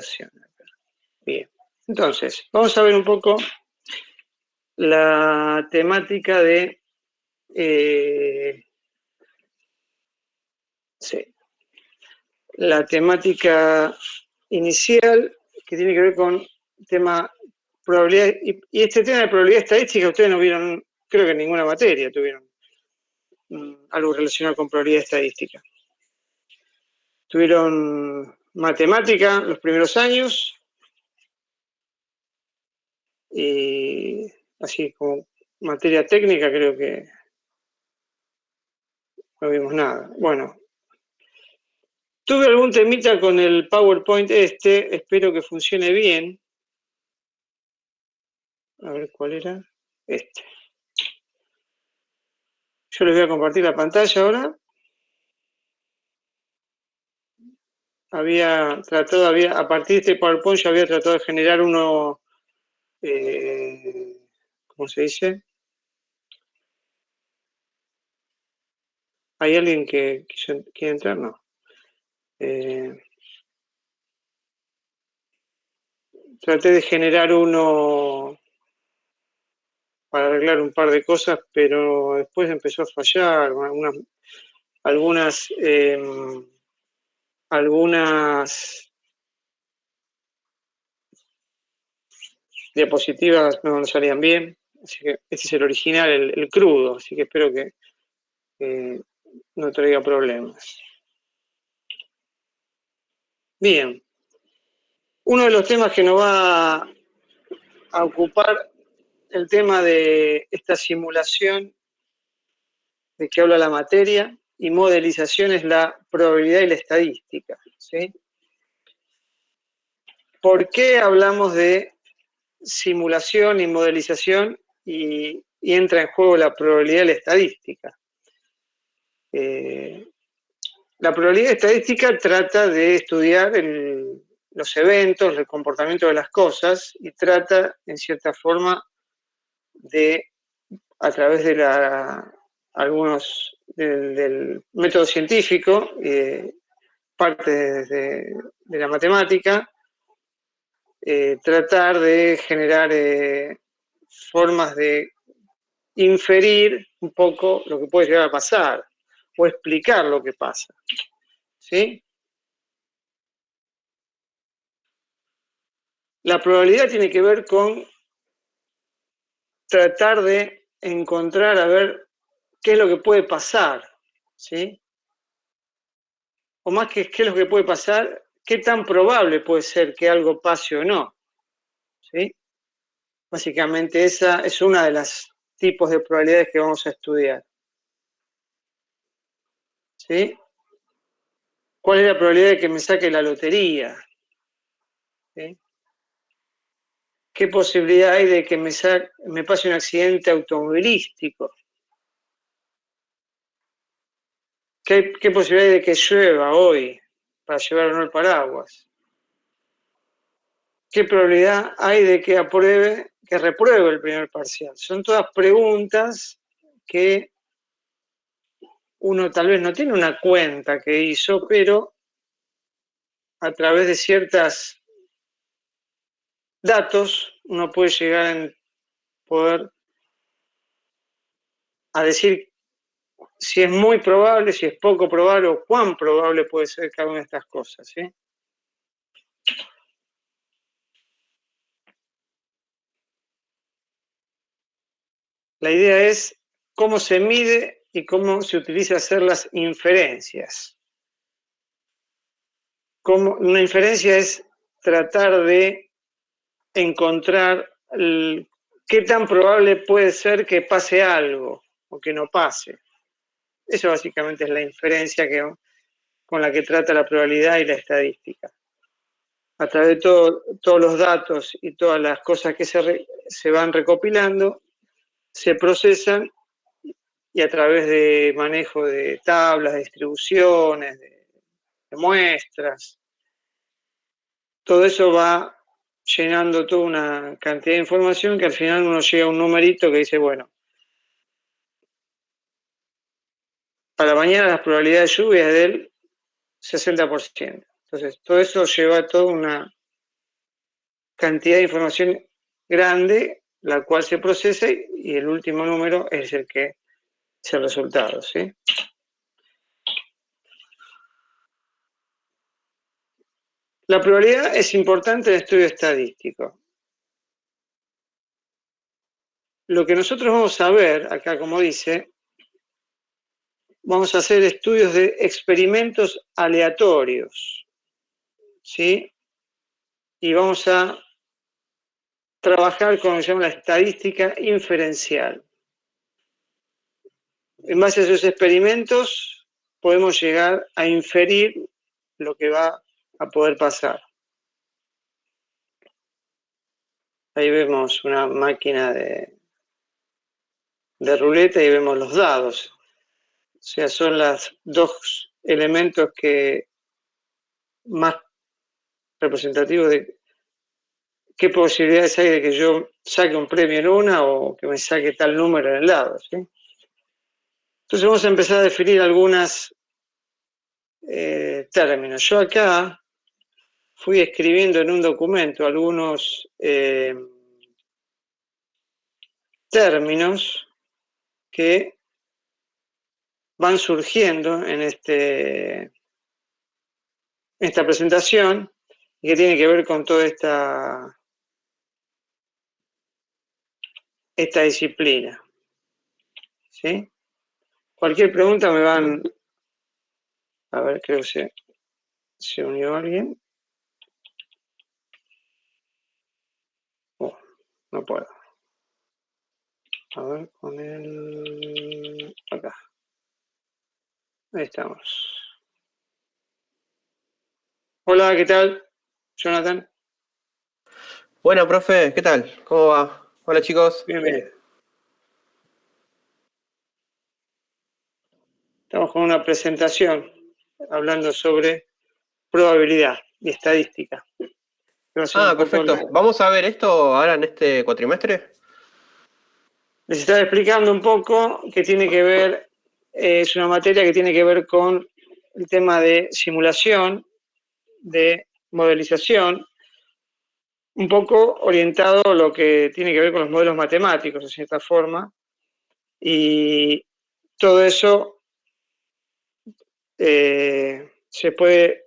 ecuación. Bien, entonces, vamos a ver un poco la temática de... sí, la temática inicial que tiene que ver con tema probabilidad, y este tema de probabilidad estadística ustedes no vieron, creo que en ninguna materia tuvieron algo relacionado con probabilidad estadística. Tuvieron matemática los primeros años, y así como materia técnica creo que no vimos nada. Bueno, tuve algún temita con el PowerPoint espero que funcione bien. A ver cuál era. Este. Yo les voy a compartir la pantalla ahora. A partir de este PowerPoint yo había tratado de generar uno, ¿cómo se dice? ¿Hay alguien que quiere entrar? No. Traté de generar uno para arreglar un par de cosas, pero después empezó a fallar. Algunas diapositivas no salían bien, así que este es el original, el crudo, así que espero que no traiga problemas. Bien, uno de los temas que nos va a ocupar el tema de esta simulación de que habla la materia y modelización es la probabilidad y la estadística, ¿sí? ¿Por qué hablamos de simulación y modelización y entra en juego la probabilidad y la estadística? La probabilidad estadística trata de estudiar los eventos, el comportamiento de las cosas y trata, en cierta forma, de, a través de del método científico, parte de la matemática, tratar de generar formas de inferir un poco lo que puede llegar a pasar o explicar lo que pasa, ¿sí? La probabilidad tiene que ver con tratar de encontrar, a ver, qué es lo que puede pasar, ¿sí? O más que qué es lo que puede pasar, qué tan probable puede ser que algo pase o no, ¿sí? Básicamente esa es una de las tipos de probabilidades que vamos a estudiar, ¿sí? ¿Cuál es la probabilidad de que me saque la lotería? ¿Sí? ¿Qué posibilidad hay de que me pase un accidente automovilístico? ¿Qué posibilidad hay de que llueva hoy para llevar o no el paraguas? ¿Qué probabilidad hay de que repruebe el primer parcial? Son todas preguntas que uno tal vez no tiene una cuenta que hizo, pero a través de ciertos datos uno puede llegar a poder a decir si es muy probable, si es poco probable o cuán probable puede ser cada una de estas cosas, ¿sí? La idea es cómo se mide y cómo se utiliza hacer las inferencias. Una inferencia es tratar de encontrar qué tan probable puede ser que pase algo o que no pase. Eso básicamente es la inferencia con la que trata la probabilidad y la estadística. A través de todos los datos y todas las cosas que se van recopilando, se procesan y a través de manejo de tablas, de distribuciones, de muestras, todo eso va llenando toda una cantidad de información que al final uno llega a un numerito que dice, bueno, para mañana la probabilidad de lluvia es del 60%. Entonces, todo eso lleva toda cantidad de información grande, la cual se procesa, y el último número es el que es el resultado, ¿sí? La probabilidad es importante en el estudio estadístico. Lo que nosotros vamos a ver, acá como dice, vamos a hacer estudios de experimentos aleatorios, ¿sí? Y vamos a trabajar con lo que se llama la estadística inferencial. En base a esos experimentos podemos llegar a inferir lo que va a poder pasar. Ahí vemos una máquina de ruleta y vemos los dados. O sea, son los dos elementos que más representativos de qué posibilidades hay de que yo saque un premio en una o que me saque tal número en el lado, ¿sí? Entonces vamos a empezar a definir algunos términos. Yo acá fui escribiendo en un documento algunos términos que van surgiendo en esta presentación y que tiene que ver con toda esta disciplina, ¿sí? Cualquier pregunta me van... A ver, creo que se unió alguien. Oh, no puedo. A ver, con el... Acá. Ahí estamos. Hola, ¿qué tal? Jonathan. Bueno, profe, ¿qué tal? ¿Cómo va? Hola, chicos. Bien, bien. Estamos con una presentación hablando sobre probabilidad y estadística. Va a ser un poco Perfecto. ¿Vamos a ver esto ahora en este cuatrimestre? les estaba explicando un poco que tiene que ver, es una materia que tiene que ver con el tema de simulación, de modelización, un poco orientado a lo que tiene que ver con los modelos matemáticos, de cierta forma, y todo eso se puede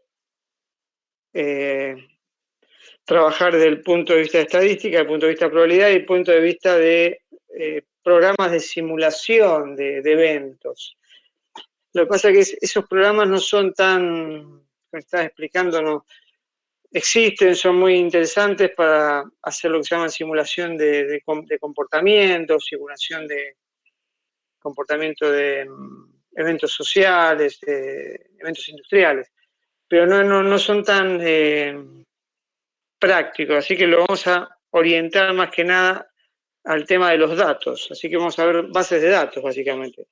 trabajar desde el punto de vista de estadística, desde el punto de vista de probabilidad y el punto de vista de programas de simulación de eventos. Lo que pasa es que esos programas no son tan, como estás explicando, no existen, son muy interesantes para hacer lo que se llama simulación de comportamiento, simulación de comportamiento de eventos sociales, eventos industriales, pero no son tan prácticos, así que lo vamos a orientar más que nada al tema de los datos, así que vamos a ver bases de datos básicamente.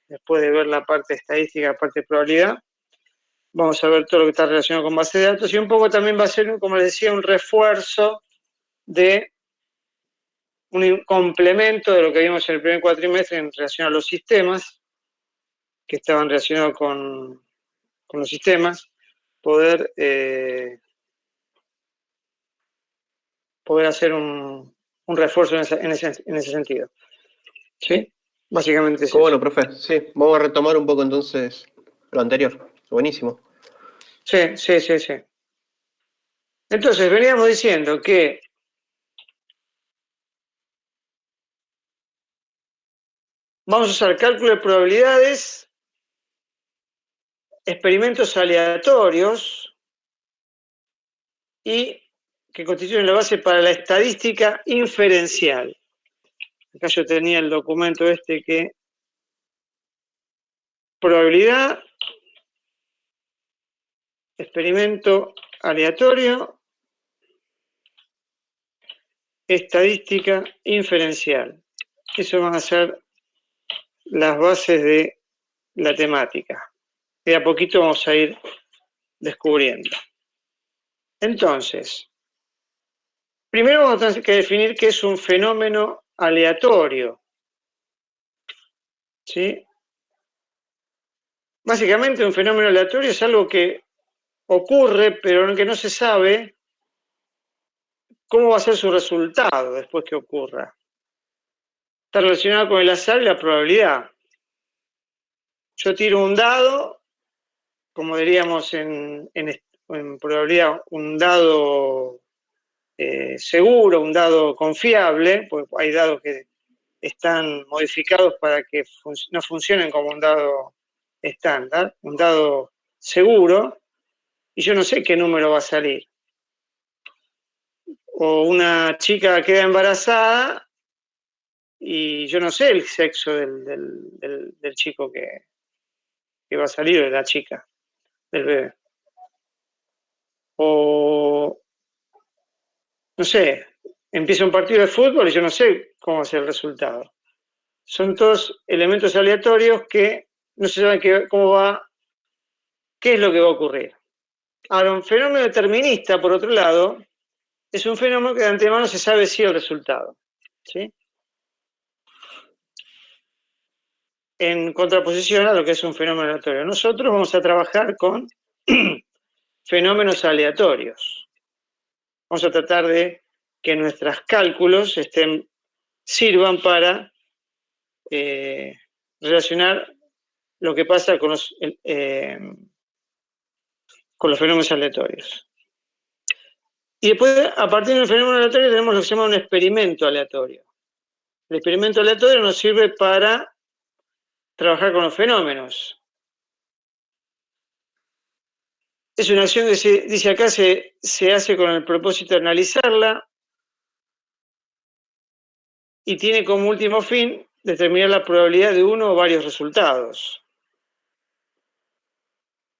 Después de ver la parte estadística, la parte de probabilidad, vamos a ver todo lo que está relacionado con bases de datos y un poco también va a ser, como les decía, un refuerzo de un complemento de lo que vimos en el primer cuatrimestre en relación a los sistemas, que estaban relacionados con los sistemas, poder hacer un refuerzo en ese sentido. ¿Sí? Básicamente es Qué eso. bueno, profe. Sí, vamos a retomar un poco entonces lo anterior. Buenísimo. Sí, sí, sí, sí. Entonces, veníamos diciendo que vamos a usar cálculo de probabilidades, experimentos aleatorios y que constituyen la base para la estadística inferencial. Acá yo tenía el documento que probabilidad, experimento aleatorio, estadística inferencial. Eso van a ser las bases de la temática. De a poquito vamos a ir descubriendo. Entonces, primero vamos a tener que definir qué es un fenómeno aleatorio. ¿Sí? Básicamente un fenómeno aleatorio es algo que ocurre, pero que no se sabe cómo va a ser su resultado después que ocurra. Está relacionado con el azar y la probabilidad. Yo tiro un dado, como diríamos en probabilidad, un dado seguro, un dado confiable, porque hay dados que están modificados para que no funcionen como un dado estándar, un dado seguro, y yo no sé qué número va a salir. O una chica queda embarazada y yo no sé el sexo del chico que va a salir, de la chica, del bebé. O, no sé, empieza un partido de fútbol y yo no sé cómo va a ser el resultado. Son todos elementos aleatorios que no se sabe qué es lo que va a ocurrir. Ahora, un fenómeno determinista, por otro lado, es un fenómeno que de antemano se sabe sí el resultado, ¿sí? En contraposición a lo que es un fenómeno aleatorio. Nosotros vamos a trabajar con fenómenos aleatorios. Vamos a tratar de que nuestros cálculos sirvan para relacionar lo que pasa con los fenómenos aleatorios. Y después, a partir del fenómeno aleatorio, tenemos lo que se llama un experimento aleatorio. El experimento aleatorio nos sirve para trabajar con los fenómenos. Es una acción que dice acá, se hace con el propósito de analizarla y tiene como último fin determinar la probabilidad de uno o varios resultados.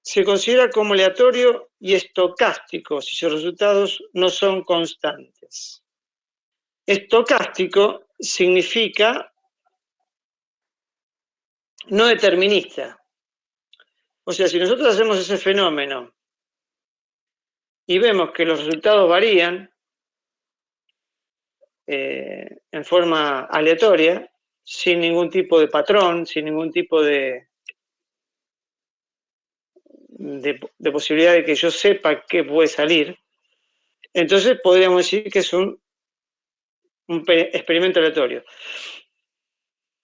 Se considera como aleatorio y estocástico si sus resultados no son constantes. Estocástico significa no determinista. O sea, si nosotros hacemos ese fenómeno y vemos que los resultados varían en forma aleatoria, sin ningún tipo de patrón, sin ningún tipo de posibilidad de que yo sepa qué puede salir, entonces podríamos decir que es un experimento aleatorio.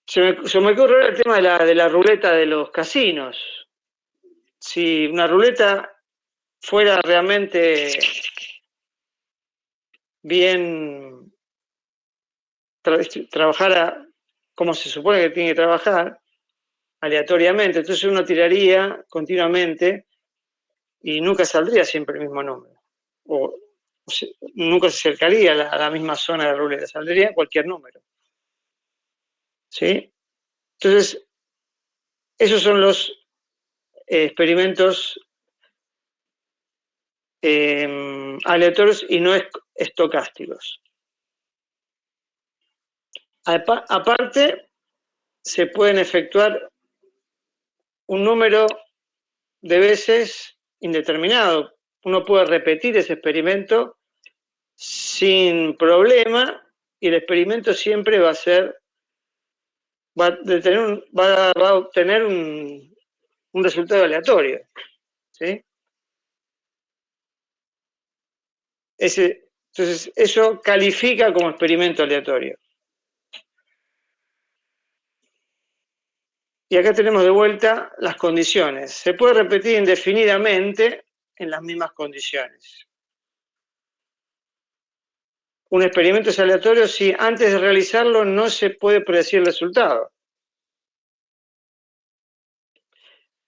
Se me ocurre el tema de la ruleta de los casinos. Si una ruleta fuera realmente bien, trabajara como se supone que tiene que trabajar, aleatoriamente, entonces uno tiraría continuamente y nunca saldría siempre el mismo número. Nunca se acercaría a la misma zona de la ruleta, saldría cualquier número. ¿Sí? Entonces, esos son los experimentos aleatorios y no estocásticos. Aparte, se pueden efectuar un número de veces indeterminado. Uno puede repetir ese experimento sin problema y el experimento siempre va a obtener un resultado aleatorio. ¿Sí? Entonces, eso califica como experimento aleatorio. Y acá tenemos de vuelta las condiciones. Se puede repetir indefinidamente en las mismas condiciones. Un experimento es aleatorio si antes de realizarlo no se puede predecir el resultado.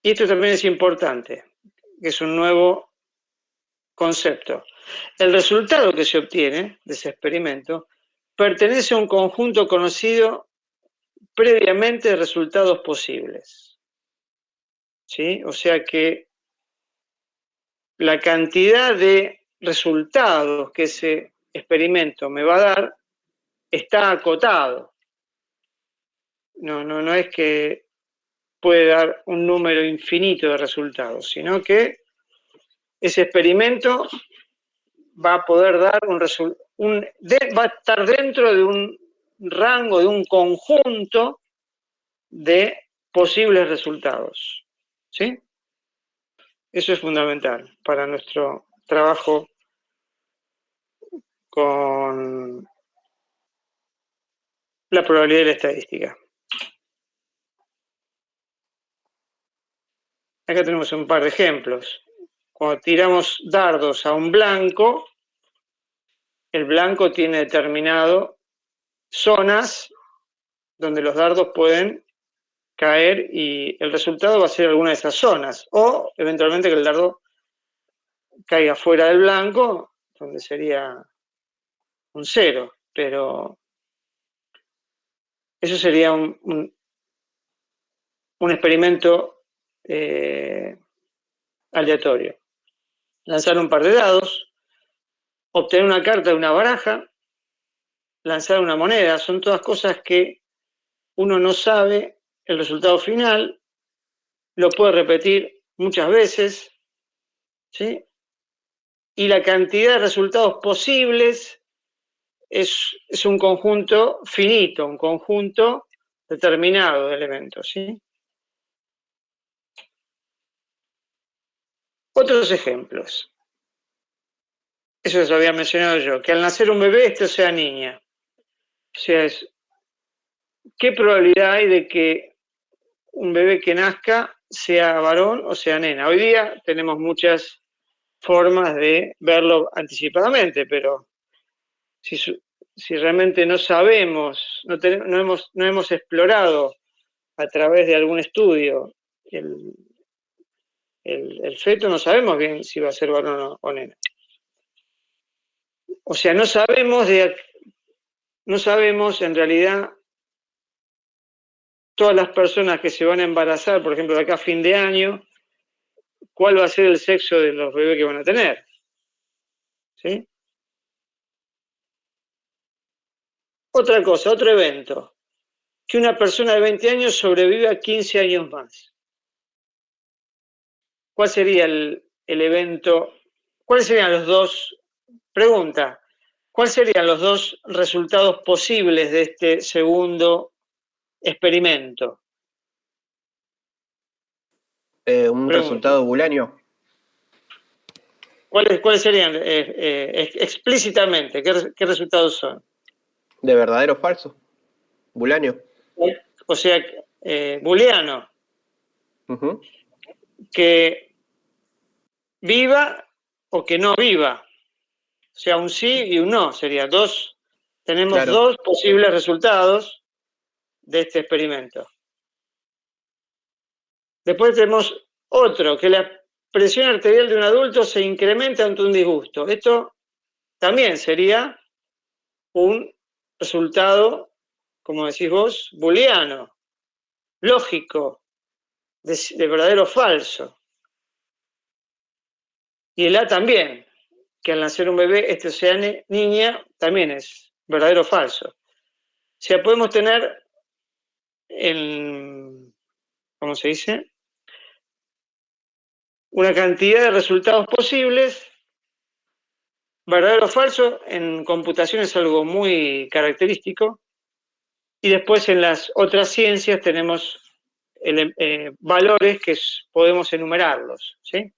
Y esto también es importante, que es un nuevo concepto. El resultado que se obtiene de ese experimento pertenece a un conjunto conocido previamente de resultados posibles. ¿Sí? O sea que la cantidad de resultados que ese experimento me va a dar está acotado. No es que puede dar un número infinito de resultados, sino que ese experimento va a poder dar va a estar dentro de un rango, de un conjunto de posibles resultados. ¿Sí? Eso es fundamental para nuestro trabajo con la probabilidad de la estadística. Acá tenemos un par de ejemplos. Cuando tiramos dardos a un blanco, el blanco tiene determinado zonas donde los dardos pueden caer y el resultado va a ser alguna de esas zonas, o eventualmente que el dardo caiga fuera del blanco, donde sería un 0, pero eso sería un experimento aleatorio. Lanzar un par de dados, obtener una carta de una baraja, lanzar una moneda, son todas cosas que uno no sabe el resultado final, lo puede repetir muchas veces, ¿sí? Y la cantidad de resultados posibles es un conjunto finito, un conjunto determinado de elementos, ¿sí? Otros ejemplos. Eso lo había mencionado yo, que al nacer un bebé, este sea niña. O sea, ¿qué probabilidad hay de que un bebé que nazca sea varón o sea nena? Hoy día tenemos muchas formas de verlo anticipadamente, pero si realmente no sabemos, no hemos explorado a través de algún estudio el feto, no sabemos bien si va a ser varón o nena. O sea, no sabemos en realidad todas las personas que se van a embarazar, por ejemplo, de acá a fin de año, cuál va a ser el sexo de los bebés que van a tener. ¿Sí? Otra cosa, otro evento, que una persona de 20 años sobreviva 15 años más. ¿Cuál sería el evento? ¿Cuáles serían los dos? Pregunta, ¿cuáles serían los dos resultados posibles de este segundo experimento? Un Pregunta. resultado booleano. ¿Cuáles serían explícitamente? ¿Qué resultados son? ¿De verdadero o falso? Booleano. O sea, booleano. Que viva o que no viva. O sea, un sí y un no. Sería dos. Tenemos dos posibles resultados de este experimento. Después tenemos otro, que la presión arterial de un adulto se incrementa ante un disgusto. Esto también sería un resultado, como decís vos, booleano, lógico, de verdadero o falso. Y el A también, que al nacer un bebé, este sea niña, también es verdadero o falso. O sea, podemos tener, ¿cómo se dice? Una cantidad de resultados posibles. Verdadero o falso en computación es algo muy característico. Y después en las otras ciencias tenemos valores que podemos enumerarlos, ¿sí?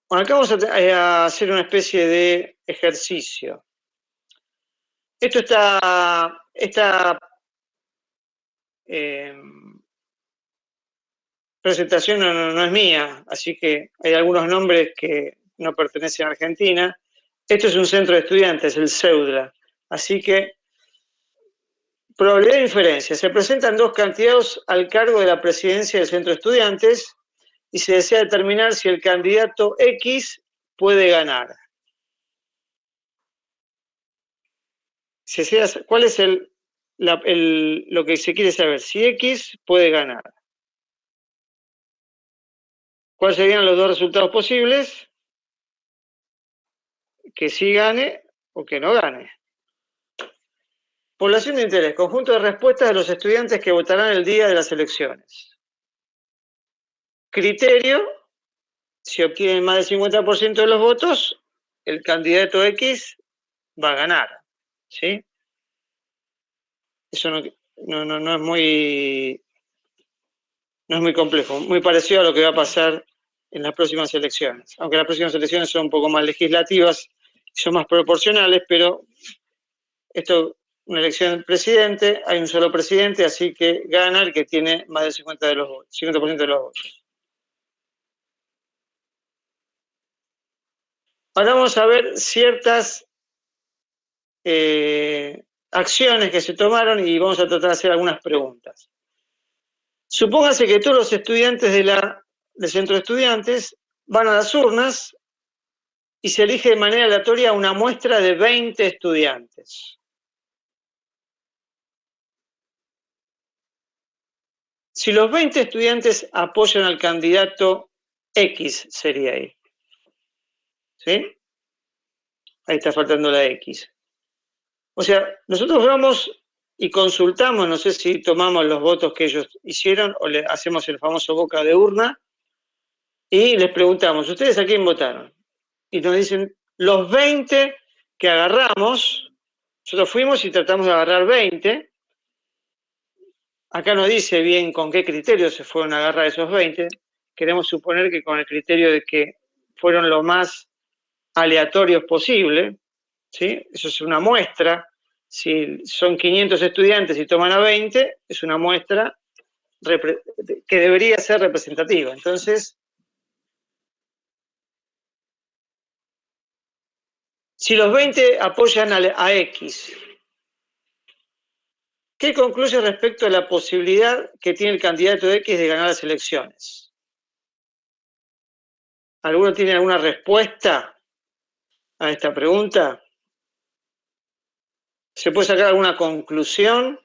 Bueno, acá vamos a hacer una especie de ejercicio. Esta presentación no es mía, así que hay algunos nombres que no pertenecen a Argentina. Esto es un centro de estudiantes, el CEUDLA. Así que, probabilidad de inferencia. Se presentan dos candidatos al cargo de la presidencia del centro de estudiantes y se desea determinar si el candidato X puede ganar. ¿Cuál es lo que se quiere saber? Si X puede ganar. ¿Cuáles serían los dos resultados posibles? Que sí gane o que no gane. Población de interés, conjunto de respuestas de los estudiantes que votarán el día de las elecciones. Criterio, si obtienen más del 50% de los votos, el candidato X va a ganar, ¿sí? Eso no es muy complejo, muy parecido a lo que va a pasar en las próximas elecciones. Aunque las próximas elecciones son un poco más legislativas, son más proporcionales, pero esto, una elección del presidente, hay un solo presidente, así que gana el que tiene más del 50% de los votos. Ahora vamos a ver ciertas acciones que se tomaron y vamos a tratar de hacer algunas preguntas. Supóngase que todos los estudiantes del centro de estudiantes van a las urnas y se elige de manera aleatoria una muestra de 20 estudiantes. Si los 20 estudiantes apoyan al candidato X, sería ahí. ¿Sí? Ahí está faltando la X. O sea, nosotros vamos y consultamos, no sé si tomamos los votos que ellos hicieron o le hacemos el famoso boca de urna y les preguntamos, ¿ustedes a quién votaron? Y nos dicen, los 20 que agarramos, nosotros fuimos y tratamos de agarrar 20. Acá no dice bien con qué criterio se fueron a agarrar esos 20. Queremos suponer que con el criterio de que fueron lo más aleatorios posible, ¿sí? Eso es una muestra. Si son 500 estudiantes y toman a 20, es una muestra que debería ser representativa. Entonces, si los 20 apoyan a X, ¿qué concluye respecto a la posibilidad que tiene el candidato X de ganar las elecciones? ¿Alguno tiene alguna respuesta a esta pregunta? ¿Se puede sacar alguna conclusión?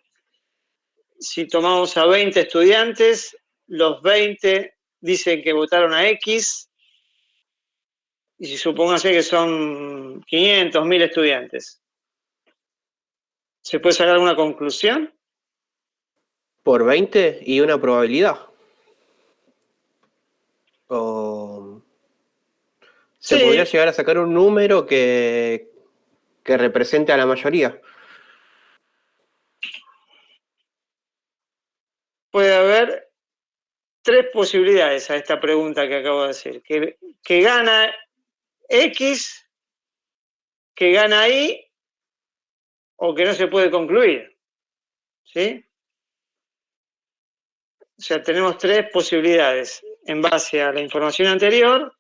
Si tomamos a 20 estudiantes, los 20 dicen que votaron a X, y si supóngase que son 500, 1000 estudiantes, ¿se puede sacar alguna conclusión? Por 20 y una probabilidad. O se podría llegar a sacar un número que represente a la mayoría. Puede haber 3 posibilidades a esta pregunta que acabo de decir. Que gana X, que gana Y, o que no se puede concluir. ¿Sí? O sea, tenemos 3 posibilidades. En base a la información anterior,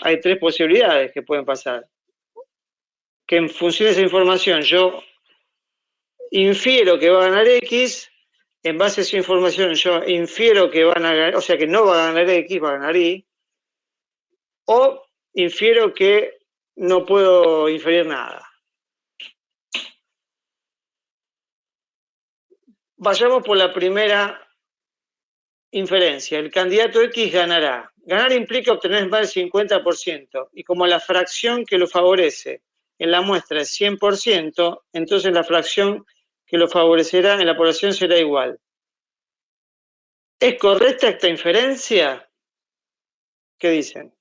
hay 3 posibilidades que pueden pasar. Que en función de esa información yo infiero que va a ganar X, en base a esa información yo infiero que van a ganar, o sea que no va a ganar X, va a ganar Y, o infiero que no puedo inferir nada. Vayamos por la primera inferencia. El candidato X ganará. Ganar implica obtener más del 50%, y como la fracción que lo favorece en la muestra es 100%, entonces la fracción que lo favorecerá en la población será igual. ¿Es correcta esta inferencia? ¿Qué dicen?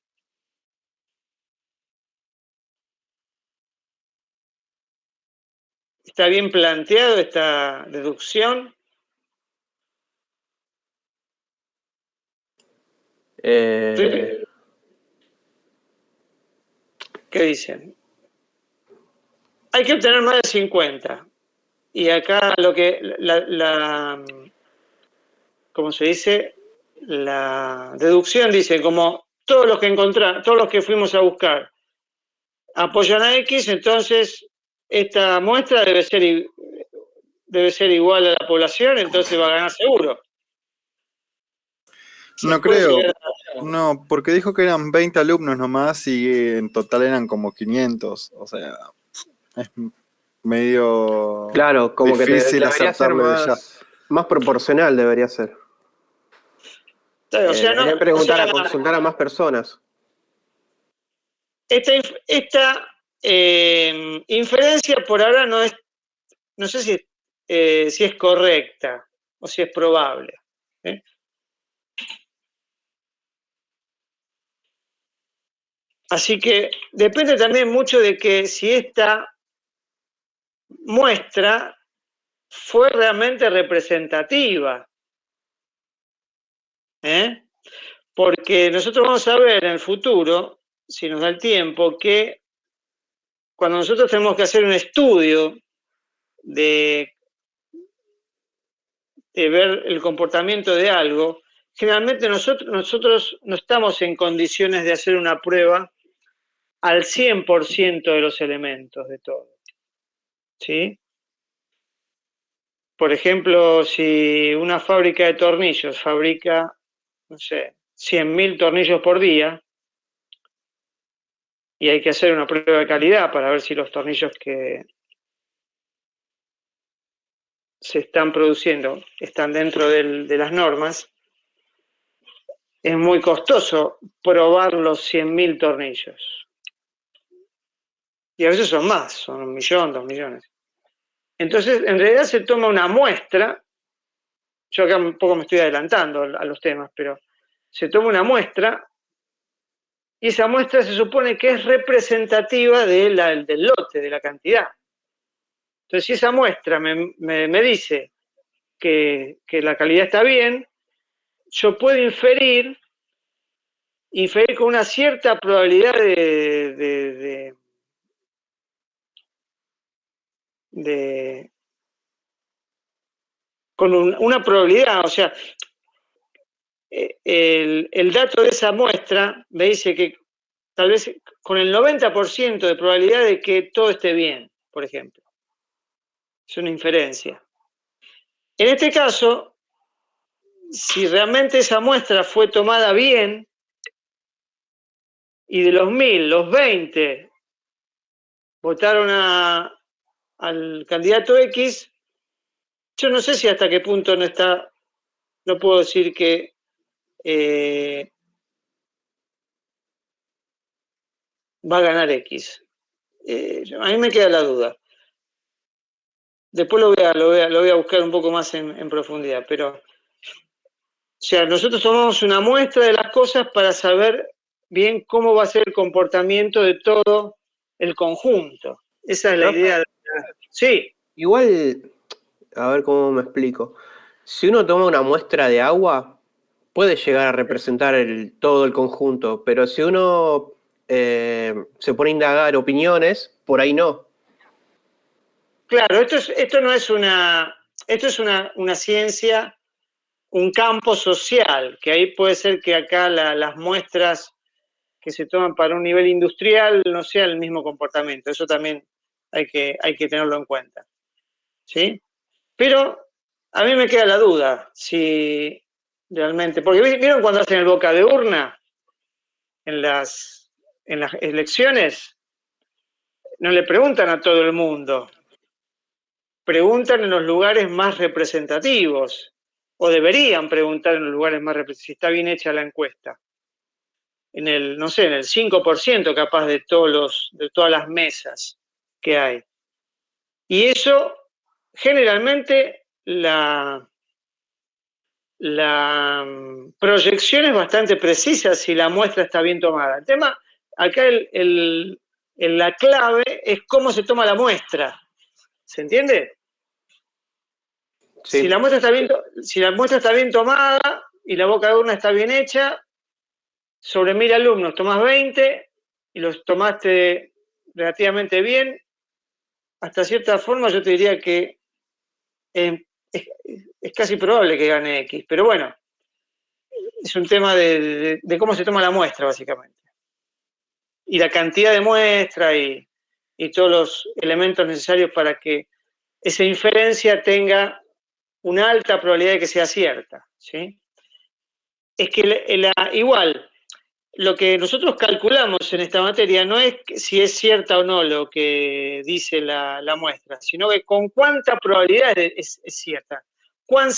¿Está bien planteado esta deducción? ¿Qué dicen? Hay que obtener más de 50. Y acá lo que ¿cómo se dice? La deducción dice, como todos los que fuimos a buscar apoyan a X, entonces esta muestra debe ser igual a la población, entonces va a ganar seguro. No creo, no, porque dijo que eran 20 alumnos nomás y en total eran como 500, o sea, es medio claro, como difícil que debería ser más proporcional, debería ser. O sea, debería consultar a más personas. Esta inferencia por ahora no sé si es correcta o si es probable. Así que depende también mucho de que si esta muestra fue realmente representativa. Porque nosotros vamos a ver en el futuro, si nos da el tiempo, que cuando nosotros tenemos que hacer un estudio de ver el comportamiento de algo, generalmente nosotros no estamos en condiciones de hacer una prueba al 100% de los elementos de todo. ¿Sí? Por ejemplo, si una fábrica de tornillos fabrica, no sé, 100.000 tornillos por día, y hay que hacer una prueba de calidad para ver si los tornillos que se están produciendo están dentro de las normas, es muy costoso probar los 100.000 tornillos. Y a veces son más, son 1 millón, 2 millones. Entonces, en realidad se toma una muestra, yo acá un poco me estoy adelantando a los temas, pero se toma una muestra y esa muestra se supone que es representativa del lote, de la cantidad. Entonces, si esa muestra me dice que la calidad está bien, yo puedo inferir con una cierta probabilidad con una probabilidad, o sea, el dato de esa muestra me dice que tal vez con el 90% de probabilidad de que todo esté bien, por ejemplo. Es una inferencia. En este caso, si realmente esa muestra fue tomada bien, y de los 1000, los 20 votaron al candidato X, yo no sé si hasta qué punto no puedo decir que va a ganar X. A mí me queda la duda. Después lo voy a buscar un poco más en profundidad, pero, o sea, nosotros tomamos una muestra de las cosas para saber bien cómo va a ser el comportamiento de todo el conjunto. Esa es la idea. Sí. Igual, a ver cómo me explico. Si uno toma una muestra de agua, puede llegar a representar todo el conjunto, pero si uno se pone a indagar opiniones, por ahí no. Claro, esto no es esto es una ciencia, un campo social, que ahí puede ser que acá las muestras que se toman para un nivel industrial no sea el mismo comportamiento. Eso también hay que tenerlo en cuenta. ¿Sí? Pero a mí me queda la duda si realmente, porque ¿vieron cuando hacen el boca de urna en las elecciones? No le preguntan a todo el mundo, preguntan en los lugares más representativos, o deberían preguntar en los lugares más representativos, si está bien hecha la encuesta. En el, no sé, en el 5% capaz de todas las mesas que hay. Y eso, generalmente, la proyección es bastante precisa si la muestra está bien tomada. El tema, acá la clave es cómo se toma la muestra. ¿Se entiende? Sí. Si la muestra está bien tomada y la boca de urna está bien hecha, sobre 1000 alumnos tomás 20 y los tomaste relativamente bien, hasta cierta forma yo te diría que es casi probable que gane X, pero bueno, es un tema de cómo se toma la muestra, básicamente. Y la cantidad de muestra y todos los elementos necesarios para que esa inferencia tenga una alta probabilidad de que sea cierta, ¿sí? Es que igual, lo que nosotros calculamos en esta materia no es si es cierta o no lo que dice la muestra, sino que con cuánta probabilidad es cierta. ¿Cuán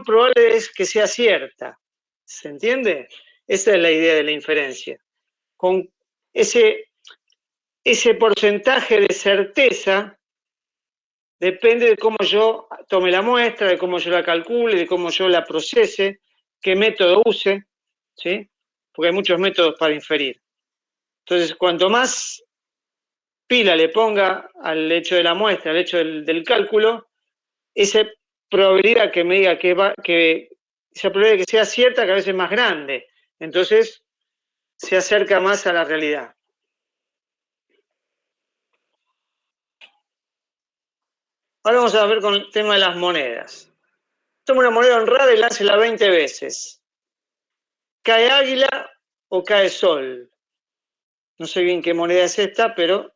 probable es que sea cierta? ¿Se entiende? Esa es la idea de la inferencia. Con ese porcentaje de certeza depende de cómo yo tome la muestra, de cómo yo la calcule, de cómo yo la procese, qué método use, ¿sí? Porque hay muchos métodos para inferir. Entonces, cuanto más pila le ponga al hecho de la muestra, al hecho del cálculo, esa probabilidad que me diga esa probabilidad que sea cierta cada vez es más grande. Entonces se acerca más a la realidad. Ahora vamos a ver con el tema de las monedas. Toma una moneda honrada y láncela 20 veces. ¿Cae águila o cae sol? No sé bien qué moneda es esta, pero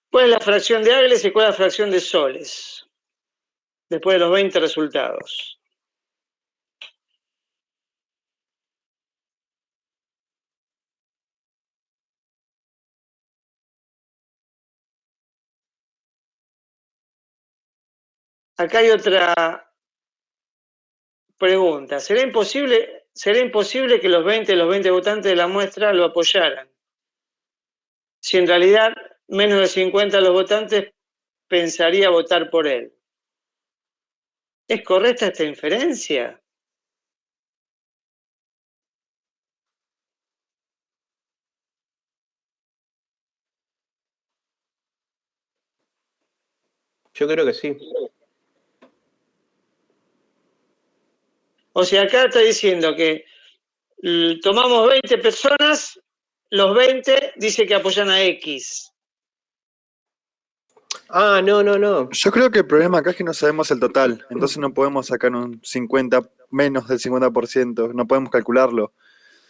¿cuál es la fracción de águilas y cuál es la fracción de soles? Después de los 20 resultados. Acá hay otra pregunta. ¿Será imposible que los 20 votantes de la muestra lo apoyaran? Si en realidad menos de 50 de los votantes pensaría votar por él. ¿Es correcta esta inferencia? Yo creo que sí. O sea, acá está diciendo que tomamos 20 personas, los 20 dice que apoyan a X. Ah, no. Yo creo que el problema acá es que no sabemos el total, entonces no podemos sacar un 50, menos del 50%, no podemos calcularlo,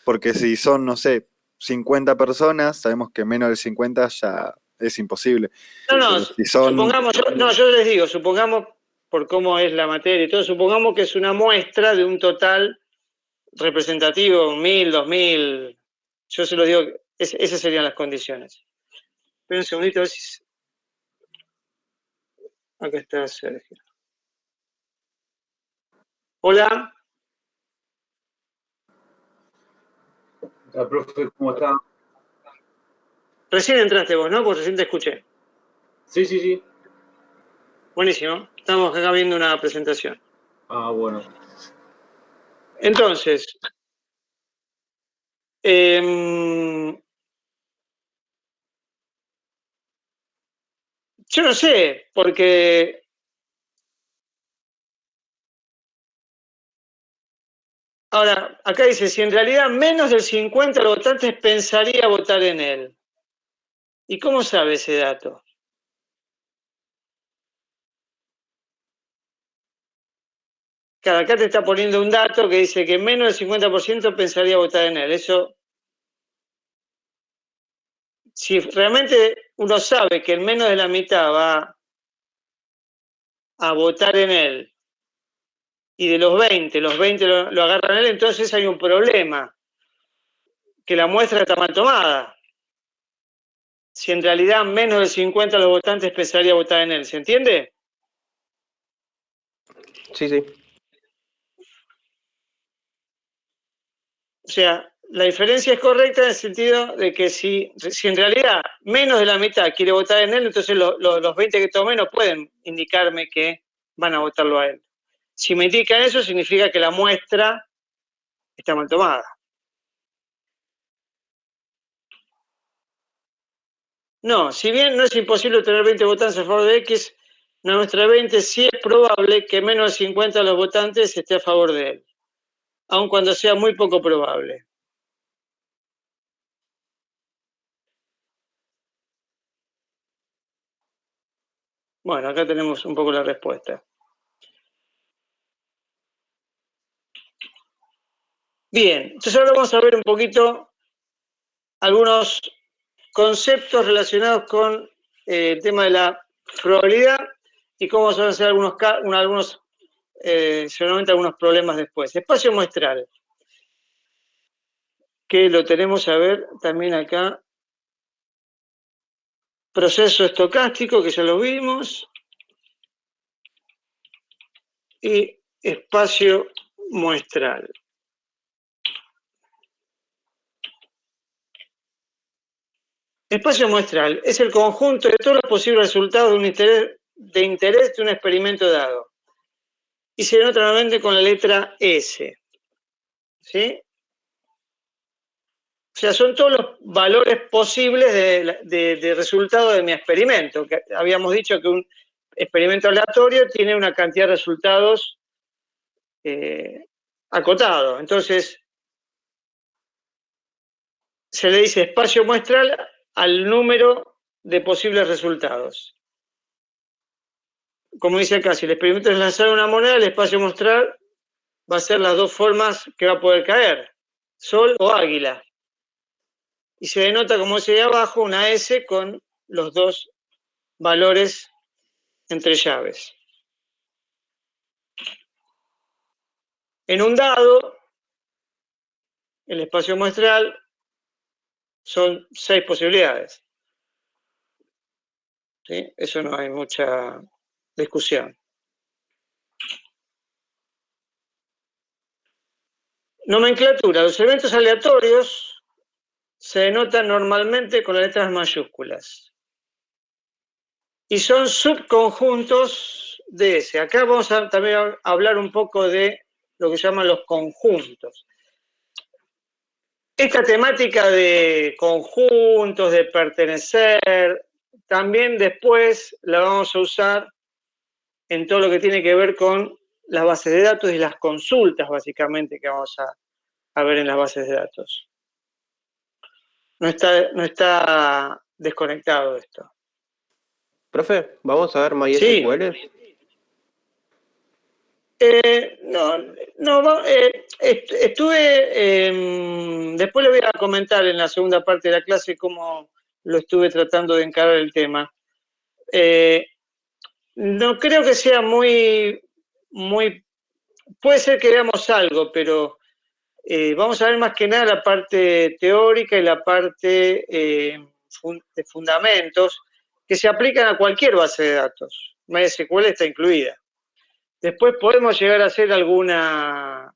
porque si son, no sé, 50 personas, sabemos que menos del 50 ya es imposible. No, Si son... supongamos, yo les digo, supongamos, por cómo es la materia y todo, supongamos que es una muestra de un total representativo, 1000, 2000, yo se lo digo, esas serían las condiciones. Espera un segundito, a ver si... Acá está Sergio. Hola. Hola, profe, ¿cómo está? Recién entraste vos, ¿no? Porque recién te escuché. Sí. Buenísimo. Estamos acá viendo una presentación. Ah, bueno. Entonces, yo no sé, porque ahora, acá dice, si en realidad menos del 50 de los votantes pensaría votar en él. ¿Y cómo sabe ese dato? Claro, acá te está poniendo un dato que dice que menos del 50% pensaría votar en él. Eso, si realmente uno sabe que en menos de la mitad va a votar en él, y de los 20 lo agarran a él, entonces hay un problema, que la muestra está mal tomada. Si en realidad menos del 50 de los votantes pensaría votar en él, ¿se entiende? Sí. O sea, la diferencia es correcta en el sentido de que si en realidad menos de la mitad quiere votar en él, entonces los 20 que tomé no pueden indicarme que van a votarlo a él. Si me indican eso, significa que la muestra está mal tomada. No, si bien no es imposible tener 20 votantes a favor de X, una muestra de 20 sí es probable que menos de 50 de los votantes esté a favor de él, aun cuando sea muy poco probable. Bueno, acá tenemos un poco la respuesta. Bien, entonces ahora vamos a ver un poquito algunos conceptos relacionados con el tema de la probabilidad y cómo se van a hacer seguramente algunos problemas después. Espacio muestral, que lo tenemos a ver también acá. Proceso estocástico, que ya lo vimos. Y espacio muestral. Espacio muestral es el conjunto de todos los posibles resultados de interés de un experimento dado. Y se denota nuevamente con la letra S. ¿Sí? O sea, son todos los valores posibles de resultado de mi experimento. Que habíamos dicho que un experimento aleatorio tiene una cantidad de resultados acotado. Entonces, se le dice espacio muestral al número de posibles resultados. Como dice acá, si el experimento es lanzar una moneda, el espacio muestral va a ser las dos formas que va a poder caer, sol o águila. Y se denota, como dice ahí abajo, una S con los dos valores entre llaves. En un dado, el espacio muestral son 6 posibilidades. ¿Sí? Eso no hay mucha discusión. Nomenclatura. Los elementos aleatorios se denotan normalmente con las letras mayúsculas. Y son subconjuntos de S. Acá vamos a también hablar un poco de lo que llaman los conjuntos. Esta temática de conjuntos, de pertenecer, también después la vamos a usar en todo lo que tiene que ver con las bases de datos y las consultas, básicamente, que vamos a ver en las bases de datos. No está desconectado esto. Profe, ¿vamos a ver Sí. MySQL? Estuve, después le voy a comentar en la segunda parte de la clase cómo lo estuve tratando de encarar el tema. No creo que sea muy, puede ser que veamos algo, pero vamos a ver más que nada la parte teórica y la parte de fundamentos que se aplican a cualquier base de datos. MySQL está incluida. Después podemos llegar a hacer alguna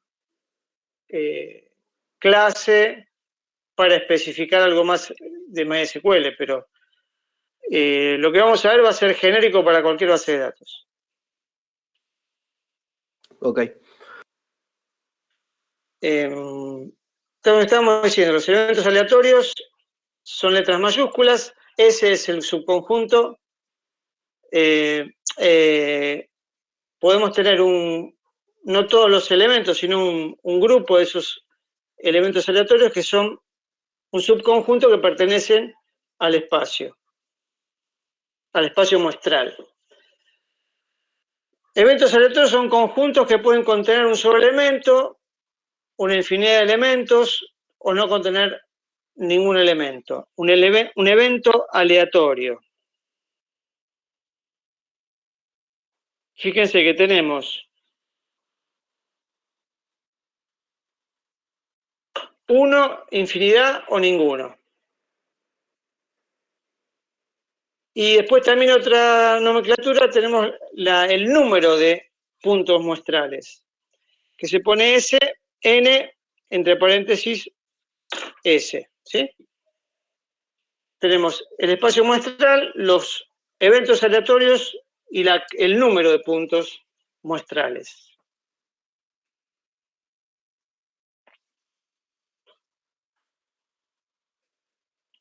clase para especificar algo más de MySQL, pero lo que vamos a ver va a ser genérico para cualquier base de datos. Ok. Estamos diciendo, los elementos aleatorios son letras mayúsculas, ese es el subconjunto. Podemos tener no todos los elementos, sino un grupo de esos elementos aleatorios que son un subconjunto que pertenecen al espacio muestral. Eventos aleatorios son conjuntos que pueden contener un solo elemento, una infinidad de elementos, o no contener ningún elemento. Un evento aleatorio. Fíjense que tenemos uno, infinidad o ninguno. Y después también otra nomenclatura, tenemos el número de puntos muestrales, que se pone S, N, entre paréntesis, S, ¿sí? Tenemos el espacio muestral, los eventos aleatorios y el número de puntos muestrales.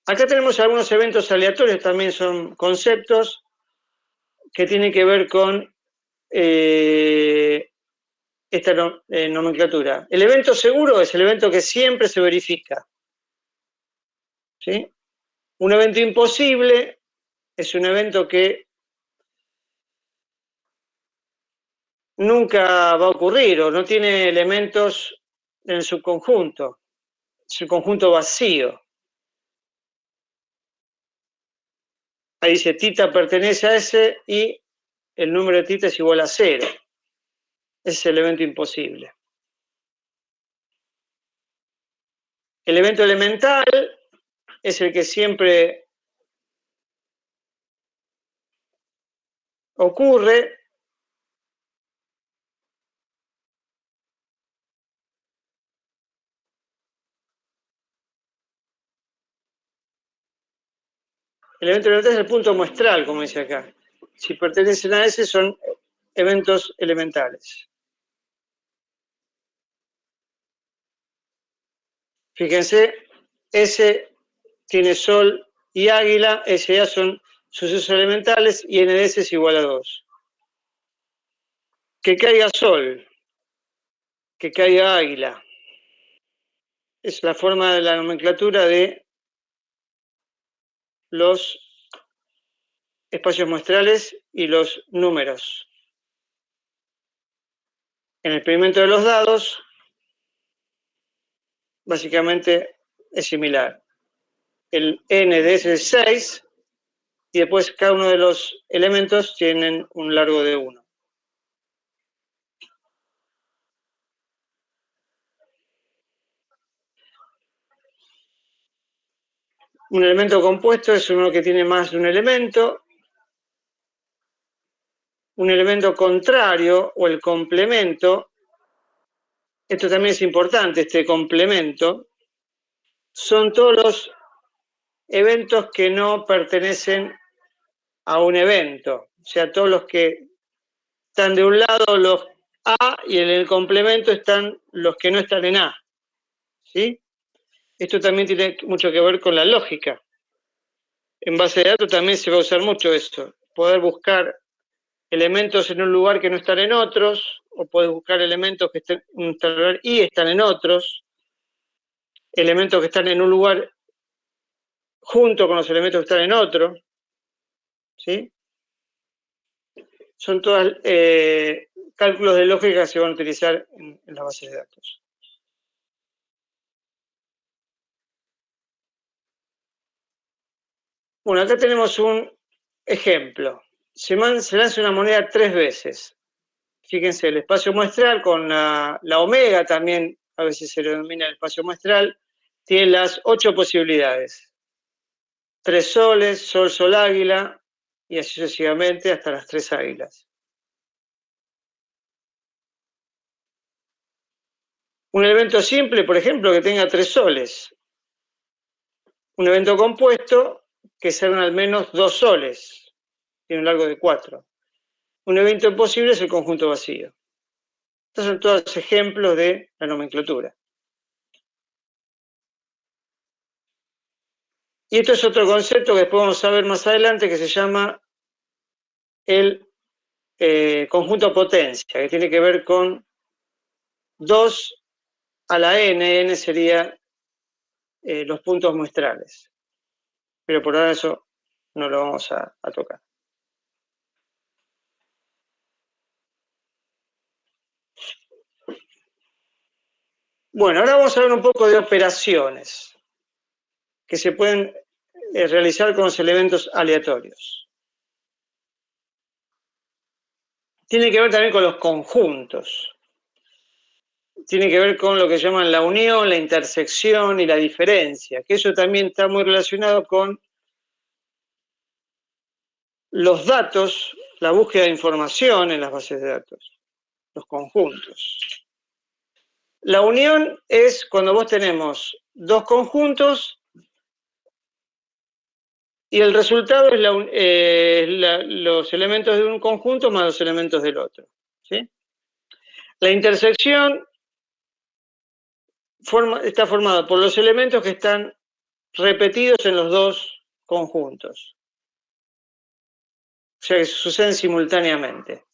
Acá tenemos algunos eventos aleatorios, también son conceptos que tienen que ver con esta nomenclatura. El evento seguro es el evento que siempre se verifica. ¿Sí? Un evento imposible es un evento que nunca va a ocurrir o no tiene elementos en el subconjunto. Es el conjunto vacío. Ahí dice tita pertenece a ese y el número de tita es igual a 0. Ese es el evento imposible. El evento elemental es el que siempre ocurre. El evento elemental es el punto muestral, como dice acá. Si pertenecen a ese, son eventos elementales. Fíjense, S tiene Sol y Águila, SA son sucesos elementales y NDS es igual a 2. Que caiga Sol, que caiga águila. Es la forma de la nomenclatura de los espacios muestrales y los números. En el experimento de los dados, básicamente es similar. El n de ese es 6 y después cada uno de los elementos tienen un largo de 1. Un elemento compuesto es uno que tiene más de un elemento. Un elemento contrario o el complemento, esto también es importante, este complemento, son todos los eventos que no pertenecen a un evento. O sea, todos los que están de un lado los A y en el complemento están los que no están en A. ¿Sí? Esto también tiene mucho que ver con la lógica. En base de datos también se va a usar mucho eso. Poder buscar elementos en un lugar que no están en otros, o puedes buscar elementos que estén en un lugar y están en otros, elementos que están en un lugar junto con los elementos que están en otro, ¿sí? Son todas cálculos de lógica que se van a utilizar en las bases de datos. Bueno, acá tenemos un ejemplo. Se lanza una moneda 3 veces. Fíjense, el espacio muestral con la omega también, a veces se le denomina el espacio muestral, tiene las 8 posibilidades. 3 soles, sol, sol, águila, y así sucesivamente hasta las 3 águilas. Un evento simple, por ejemplo, que tenga 3 soles. Un evento compuesto que sean al menos 2 soles, tiene un largo de 4. Un evento imposible es el conjunto vacío. Estos son todos ejemplos de la nomenclatura. Y esto es otro concepto que después vamos a ver más adelante que se llama el conjunto potencia, que tiene que ver con 2 a la n sería los puntos muestrales. Pero por ahora eso no lo vamos a tocar. Bueno, ahora vamos a ver un poco de operaciones que se pueden realizar con los elementos aleatorios. Tiene que ver también con los conjuntos. Tiene que ver con lo que llaman la unión, la intersección y la diferencia, que eso también está muy relacionado con los datos, la búsqueda de información en las bases de datos, los conjuntos. La unión es cuando vos tenemos dos conjuntos y el resultado es los elementos de un conjunto más los elementos del otro. ¿Sí? La intersección está formada por los elementos que están repetidos en los dos conjuntos. O sea, que suceden simultáneamente.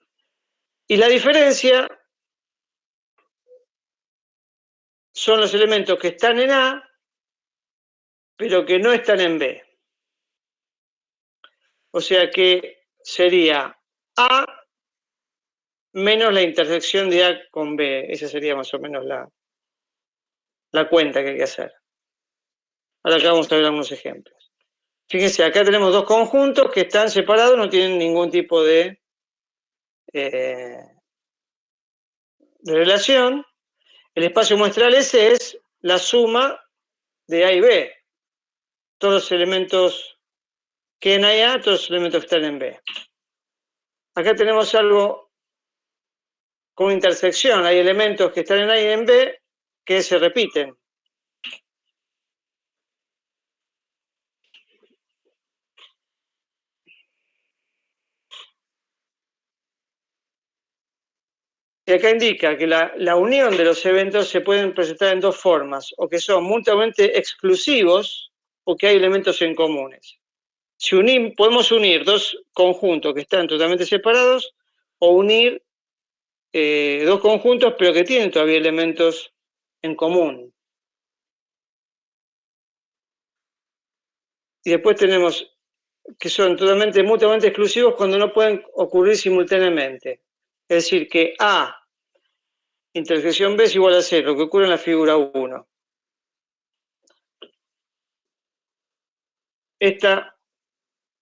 Y la diferencia son los elementos que están en A, pero que no están en B. O sea que sería A menos la intersección de A con B. Esa sería más o menos la cuenta que hay que hacer. Ahora acá vamos a ver algunos ejemplos. Fíjense, acá tenemos dos conjuntos que están separados, no tienen ningún tipo de relación. El espacio muestral ese es la suma de A y B. Todos los elementos que en A, todos los elementos que están en B. Acá tenemos algo con intersección. Hay elementos que están en A y en B que se repiten. Y acá indica que la unión de los eventos se pueden presentar en dos formas, o que son mutuamente exclusivos o que hay elementos en comunes. Si podemos unir dos conjuntos que están totalmente separados o unir dos conjuntos, pero que tienen todavía elementos en común. Y después tenemos que son totalmente mutuamente exclusivos cuando no pueden ocurrir simultáneamente. Es decir, que A intersección B es igual a 0, lo que ocurre en la figura 1. Esta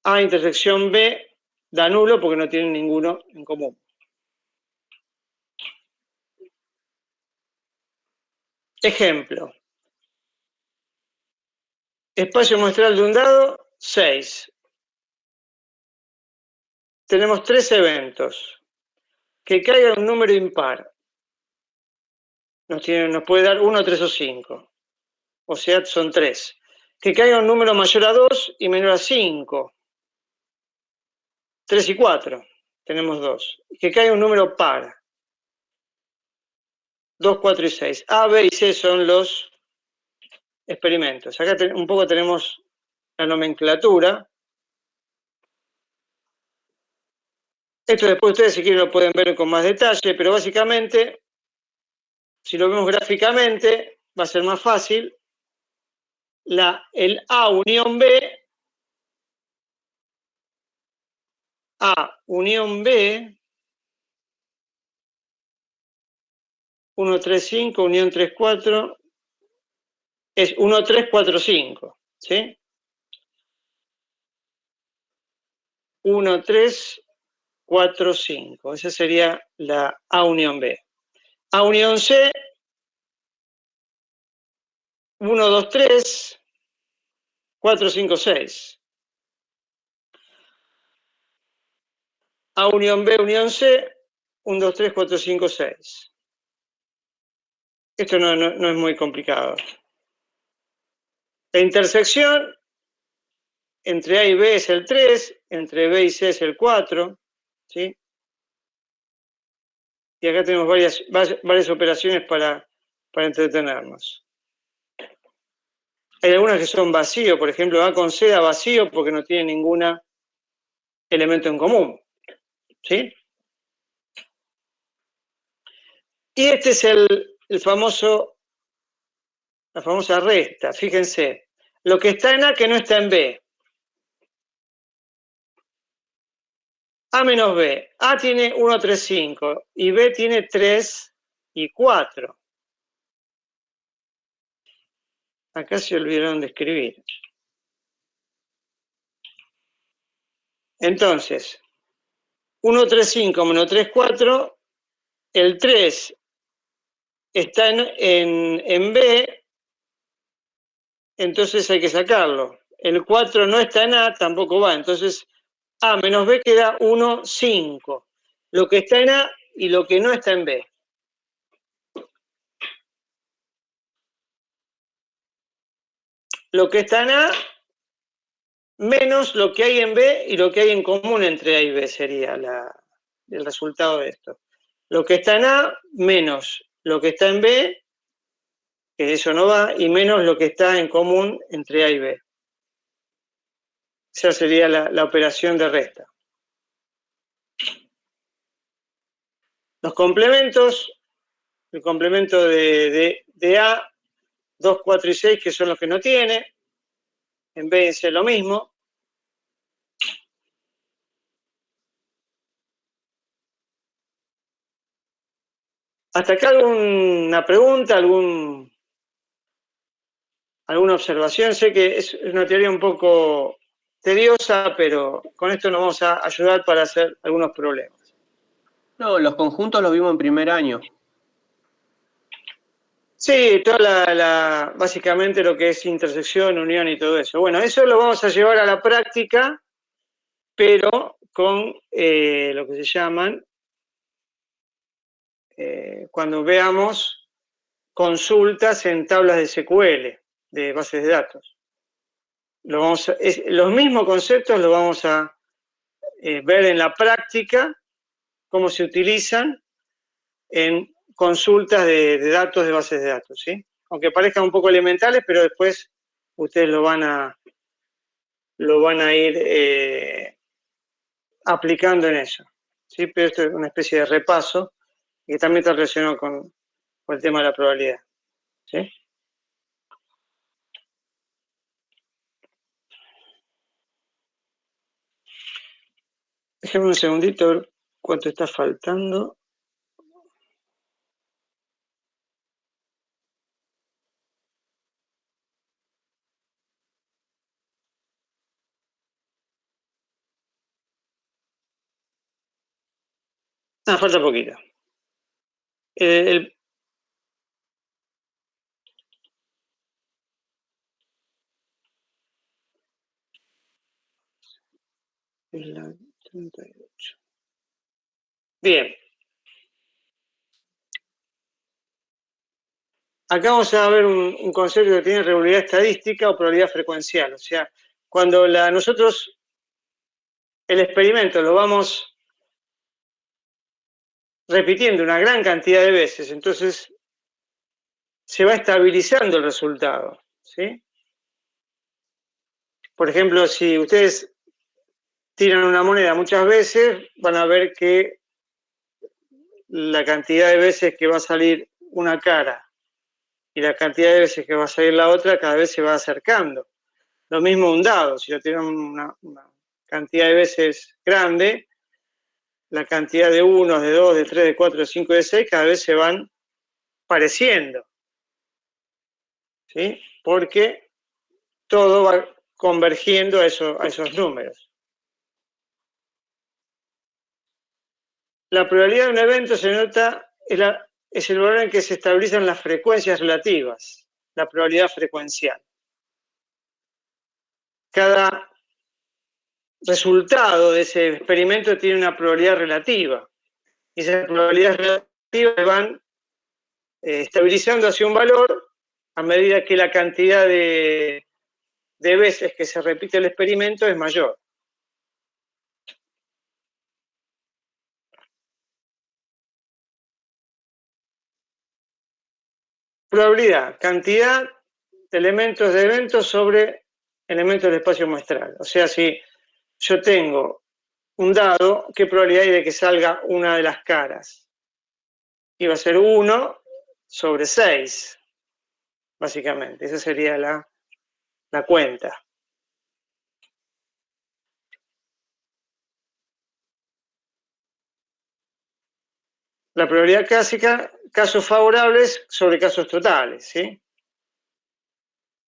A intersección B da nulo porque no tienen ninguno en común. Ejemplo. Espacio muestral de un dado, 6. Tenemos 3 eventos. Que caiga un número impar. Nos puede dar 1, 3 o 5. O sea, son 3. Que caiga un número mayor a 2 y menor a 5. 3 y 4. Tenemos 2. Que caiga un número par. 2, 4 y 6. A, B y C son los experimentos. Acá un poco tenemos la nomenclatura. Esto después ustedes si quieren lo pueden ver con más detalle, pero básicamente, si lo vemos gráficamente, va a ser más fácil. El A unión B, A unión B, 1, 3, 5, unión 3, 4, es 1, 3, 4, 5, ¿sí? 1, 3, 4, 5. Esa sería la A unión B. A unión C, 1, 2, 3, 4, 5, 6. A unión B, unión C, 1, 2, 3, 4, 5, 6. Esto no es muy complicado. La intersección entre A y B es el 3, entre B y C es el 4, ¿sí? Y acá tenemos varias operaciones para entretenernos. Hay algunas que son vacíos, por ejemplo, A con C da vacío porque no tiene ningún elemento en común, ¿sí? Y este es la famosa resta, fíjense, lo que está en A que no está en B. A menos B. A tiene 1, 3, 5 y B tiene 3 y 4. Acá se olvidaron de escribir. Entonces, 1, 3, 5 menos 3, 4, el 3 está en B, entonces hay que sacarlo. El 4 no está en A, tampoco va. Entonces, A menos B queda 1, 5. Lo que está en A y lo que no está en B. Lo que está en A menos lo que hay en B y lo que hay en común entre A y B sería el resultado de esto. Lo que está en A menos lo que está en B, que eso no va, y menos lo que está en común entre A y B. Esa sería la operación de resta. Los complementos, el complemento de A, 2, 4 y 6, que son los que no tiene, en B y en C lo mismo. ¿Hasta acá alguna pregunta, alguna observación? Sé que es una teoría un poco tediosa, pero con esto nos vamos a ayudar para hacer algunos problemas. No, los conjuntos los vimos en primer año. Sí, básicamente lo que es intersección, unión y todo eso. Bueno, eso lo vamos a llevar a la práctica, pero con lo que se llaman, cuando veamos consultas en tablas de SQL, de bases de datos. Los mismos conceptos los vamos a ver en la práctica, cómo se utilizan en consultas de datos de bases de datos, ¿sí? Aunque parezcan un poco elementales, pero después ustedes lo van a ir aplicando en eso, ¿sí? Pero esto es una especie de repaso y que también está relacionado con el tema de la probabilidad. ¿Sí? Déjame un segundito a ver cuánto está faltando. Ah, falta poquito. La 38. Bien. Acá vamos a ver un concepto que tiene regularidad estadística o probabilidad frecuencial. O sea, cuando nosotros el experimento lo vamos repitiendo una gran cantidad de veces, entonces se va estabilizando el resultado, ¿sí? Por ejemplo, si ustedes tiran una moneda muchas veces, van a ver que la cantidad de veces que va a salir una cara y la cantidad de veces que va a salir la otra cada vez se va acercando. Lo mismo un dado, si lo tiran una cantidad de veces grande, la cantidad de 1, de 2, de 3, de 4, de 5, de 6 cada vez se van pareciendo, ¿sí? Porque todo va convergiendo a esos números. La probabilidad de un evento se nota, es el valor en que se estabilizan las frecuencias relativas, la probabilidad frecuencial. Cada resultado de ese experimento tiene una probabilidad relativa. Y esas probabilidades relativas se van estabilizando hacia un valor a medida que la cantidad de veces que se repite el experimento es mayor. Probabilidad, cantidad de elementos de eventos sobre elementos del espacio muestral. O sea, si yo tengo un dado, ¿qué probabilidad hay de que salga una de las caras? Y va a ser 1 sobre 6, básicamente. Esa sería la cuenta. La probabilidad clásica, casos favorables sobre casos totales, ¿sí?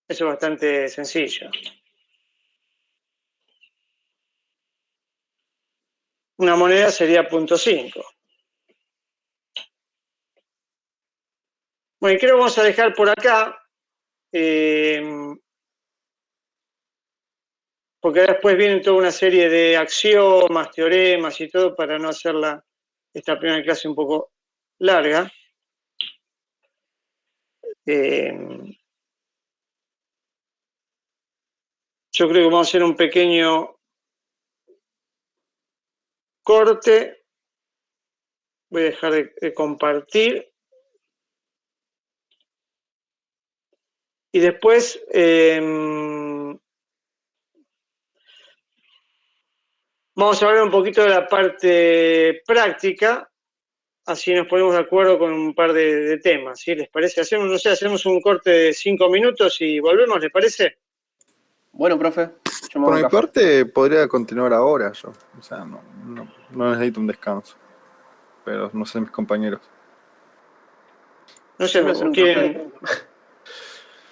Eso es bastante sencillo. Una moneda sería 0.5. Bueno, y creo que vamos a dejar por acá, porque después viene toda una serie de axiomas, teoremas y todo para no hacer esta primera clase un poco larga. Yo creo que vamos a hacer un pequeño corte. Voy a dejar de compartir. Y después vamos a hablar un poquito de la parte práctica, así nos ponemos de acuerdo con un par de temas, ¿sí? ¿Les parece? Hacemos un corte de 5 minutos y volvemos, ¿les parece? Bueno, profe, yo me Por voy mi a café. parte, podría continuar ahora yo. O sea, no necesito un descanso. Pero no sé mis compañeros. No sé, Yo me voy a hacer un ¿quieren? café.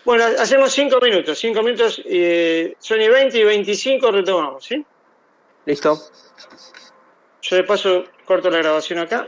Bueno, hacemos 5 minutos. 5 minutos, son y 20 y 25 retomamos, ¿sí? Listo. Yo de paso corto la grabación acá.